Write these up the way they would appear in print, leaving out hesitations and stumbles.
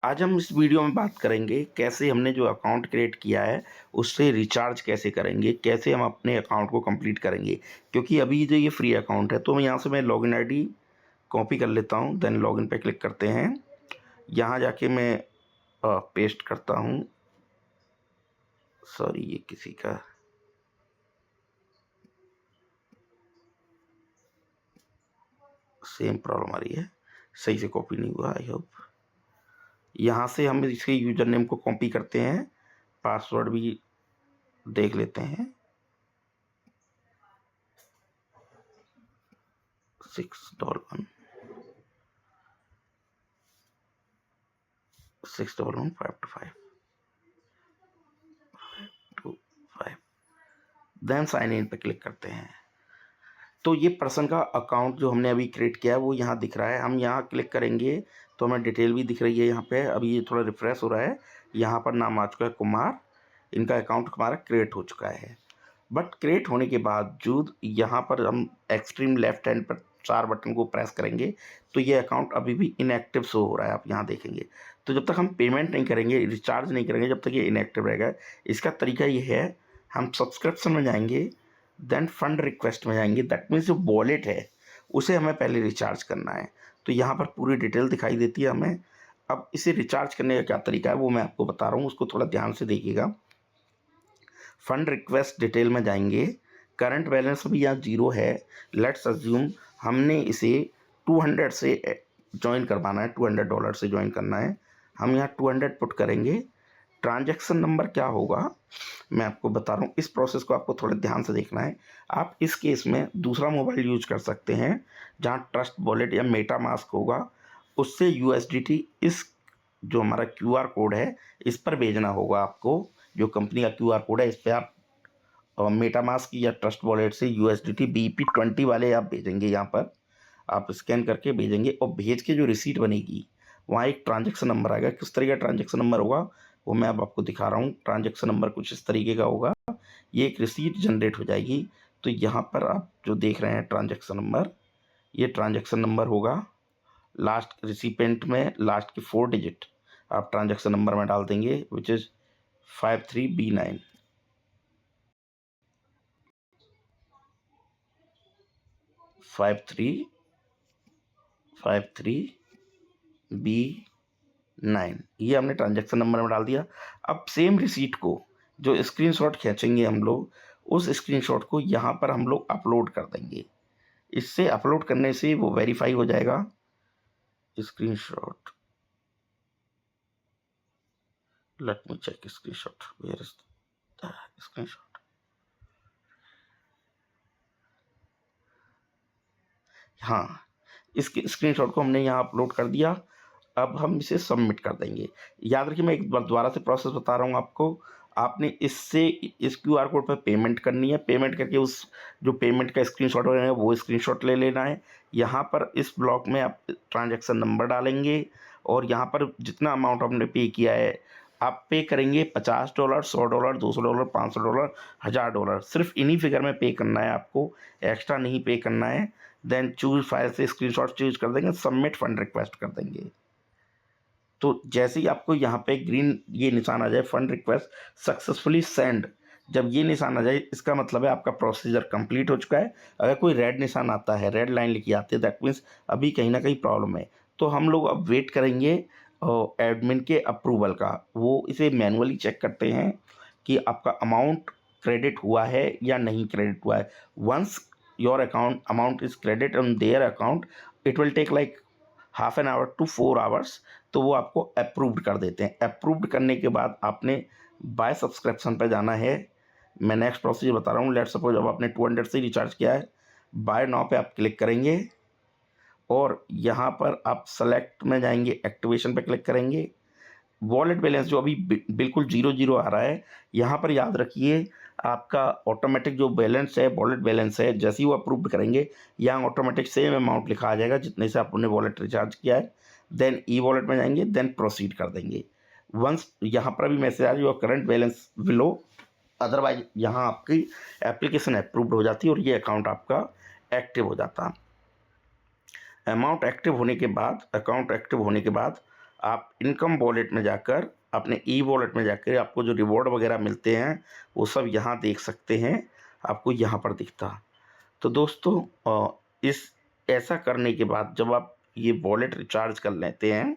आज हम इस वीडियो में बात करेंगे कैसे हमने जो अकाउंट क्रिएट किया है उससे रिचार्ज कैसे करेंगे, कैसे हम अपने अकाउंट को कंप्लीट करेंगे। क्योंकि अभी जो ये फ्री अकाउंट है तो मैं यहाँ से मैं लॉगिन आईडी कॉपी कर लेता हूँ, देन लॉगिन पे क्लिक करते हैं। यहाँ जाके मैं पेस्ट करता हूँ। सॉरी, ये किसी का सेम प्रॉब्लम आ रही है, सही से कॉपी नहीं हुआ। आई होप यहाँ से हम इसके यूज़र नेम को कॉपी करते हैं, पासवर्ड भी देख लेते हैं। 611 611 525 देन साइन इन पे क्लिक करते हैं। तो ये पर्सन का अकाउंट जो हमने अभी क्रिएट किया है वो यहाँ दिख रहा है। हम यहाँ क्लिक करेंगे तो हमें डिटेल भी दिख रही है यहाँ पे। अभी ये थोड़ा रिफ्रेश हो रहा है। यहाँ पर नाम आ चुका है कुमार। इनका अकाउंट हमारा क्रिएट हो चुका है। बट क्रिएट होने के बावजूद यहाँ पर हम एक्सट्रीम लेफ्ट हैंड पर 4 बटन को प्रेस करेंगे तो ये अकाउंट अभी भी इनएक्टिव शो हो रहा है। आप यहाँ देखेंगे तो जब तक हम पेमेंट नहीं करेंगे, रिचार्ज नहीं करेंगे, जब तक ये इनएक्टिव रहेगा। इसका तरीका ये है, हम सब्सक्रिप्शन में जाएंगे, देन फंड रिक्वेस्ट में जाएंगे। दैट मीन्स जो वॉलेट है उसे हमें पहले रिचार्ज करना है। तो यहाँ पर पूरी डिटेल दिखाई देती है हमें। अब इसे रिचार्ज करने का क्या तरीका है वो मैं आपको बता रहा हूँ, उसको थोड़ा ध्यान से देखिएगा। फंड रिक्वेस्ट डिटेल में जाएंगे। करंट बैलेंस अभी यहाँ 0 है। लेट्स अज्यूम हमने इसे 200 से ज्वाइन करवाना है, $200 से ज्वाइन करना है। हम यहाँ 200 पुट करेंगे। ट्रांजैक्शन नंबर क्या होगा मैं आपको बता रहा हूँ। इस प्रोसेस को आपको थोड़ा ध्यान से देखना है। आप इस केस में दूसरा मोबाइल यूज कर सकते हैं जहाँ ट्रस्ट वॉलेट या मेटा मास्क होगा, उससे USDT इस जो हमारा QR कोड है इस पर भेजना होगा आपको। जो कंपनी का QR कोड है इस पर आप मेटा मास्क या ट्रस्ट वॉलेट से USDT BP20 वाले आप भेजेंगे। यहाँ पर आप स्कैन करके भेजेंगे और भेज के जो रिसीट बनेगी वहाँ एक ट्रांजैक्शन नंबर आएगा। किस तरीके का ट्रांजैक्शन नंबर होगा वो मैं अब आपको दिखा रहा हूँ। ट्रांजैक्शन नंबर कुछ इस तरीके का होगा। ये एक रिसीट जनरेट हो जाएगी। तो यहाँ पर आप जो देख रहे हैं ट्रांजैक्शन नंबर, ये ट्रांजैक्शन नंबर होगा। लास्ट रिसिपेंट में लास्ट के 4 डिजिट आप ट्रांजैक्शन नंबर में डाल देंगे, विच इज़ 53B9। 53B9 ये हमने ट्रांजैक्शन नंबर में डाल दिया। अब सेम रिसीट को जो स्क्रीनशॉट खींचेंगे हम लोग, उस स्क्रीनशॉट को यहाँ पर हम लोग अपलोड कर देंगे। इससे अपलोड करने से वो वेरीफाई हो जाएगा। Screenshot, let me check screenshot, where is screenshot. हाँ, इस स्क्रीनशॉट को हमने यहाँ अपलोड कर दिया। अब हम इसे सबमिट कर देंगे। याद रखिए, मैं एक बार दोबारा से प्रोसेस बता रहा हूँ आपको। आपने इससे इस QR कोड पर पेमेंट करनी है। पेमेंट करके उस जो पेमेंट का स्क्रीनशॉट है वो स्क्रीनशॉट ले लेना है। यहाँ पर इस ब्लॉक में आप ट्रांजैक्शन नंबर डालेंगे और यहाँ पर जितना अमाउंट आपने पे किया है आप पे करेंगे। $50, $100, $200, $500, $1000। सिर्फ इन्हीं फिगर में पे करना है आपको, एक्स्ट्रा नहीं पे करना है। देन चूज फाइल से स्क्रीनशॉट चूज कर देंगे, सबमिट फंड रिक्वेस्ट कर देंगे। तो जैसे ही आपको यहाँ पे ग्रीन ये निशान आ जाए, फंड रिक्वेस्ट सक्सेसफुली सेंड, जब ये निशान आ जाए इसका मतलब है आपका प्रोसीजर कंप्लीट हो चुका है। अगर कोई रेड निशान आता है, रेड लाइन लिखी आती है, दैट मीन्स अभी कहीं ना कहीं प्रॉब्लम है। तो हम लोग अब वेट करेंगे एडमिन के अप्रूवल का। वो इसे मैनुअली चेक करते हैं कि आपका अमाउंट क्रेडिट हुआ है या नहीं क्रेडिट हुआ है। Once your account amount is credit on their account, it will take like half an hour to 4 hours. तो वो आपको अप्रूव्ड कर देते हैं। अप्रूव्ड करने के बाद आपने बाय सब्सक्रिप्शन पर जाना है। मैं नेक्स्ट प्रोसीजर बता रहा हूँ। लेट सपोज अब आपने 200 से रिचार्ज किया है, बाय नाउ पे आप क्लिक करेंगे और यहाँ पर आप सेलेक्ट में जाएंगे, एक्टिवेशन पे क्लिक करेंगे। वॉलेट बैलेंस जो अभी बिल्कुल 0 आ रहा है, यहाँ पर याद रखिए आपका ऑटोमेटिक जो बैलेंस है, वॉलेट बैलेंस है, जैसे ही वो अप्रूव करेंगे यहाँ ऑटोमेटिक सेम अमाउंट लिखा आ जाएगा जितने से आपने वॉलेट रिचार्ज किया है। देन ई वॉलेट में जाएंगे, देन प्रोसीड कर देंगे। वंस यहाँ पर अभी मैसेज आ जाए करंट बैलेंस बिलो, अदरवाइज यहाँ आपकी एप्लीकेशन अप्रूव्ड हो जाती है और ये अकाउंट आपका एक्टिव हो जाता है। अकाउंट एक्टिव होने के बाद आप इनकम वॉलेट में जाकर, अपने ई वॉलेट में जाकर आपको जो रिवॉर्ड वगैरह मिलते हैं वो सब यहाँ देख सकते हैं, आपको यहाँ पर दिखता। तो दोस्तों इस ऐसा करने के बाद जब आप ये वॉलेट रिचार्ज कर लेते हैं,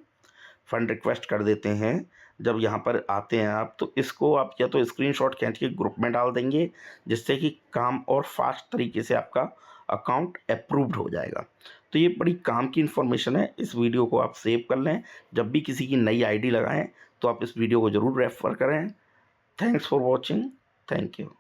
फ़ंड रिक्वेस्ट कर देते हैं, जब यहाँ पर आते हैं आप, तो इसको आप या तो स्क्रीनशॉट खींच के ग्रुप में डाल देंगे, जिससे कि काम और फास्ट तरीके से आपका अकाउंट अप्रूव्ड हो जाएगा। तो ये बड़ी काम की इन्फॉर्मेशन है, इस वीडियो को आप सेव कर लें। जब भी किसी की नई आईडी लगाएं तो आप इस वीडियो को ज़रूर रेफ़र करें। Thanks for watching. Thank you.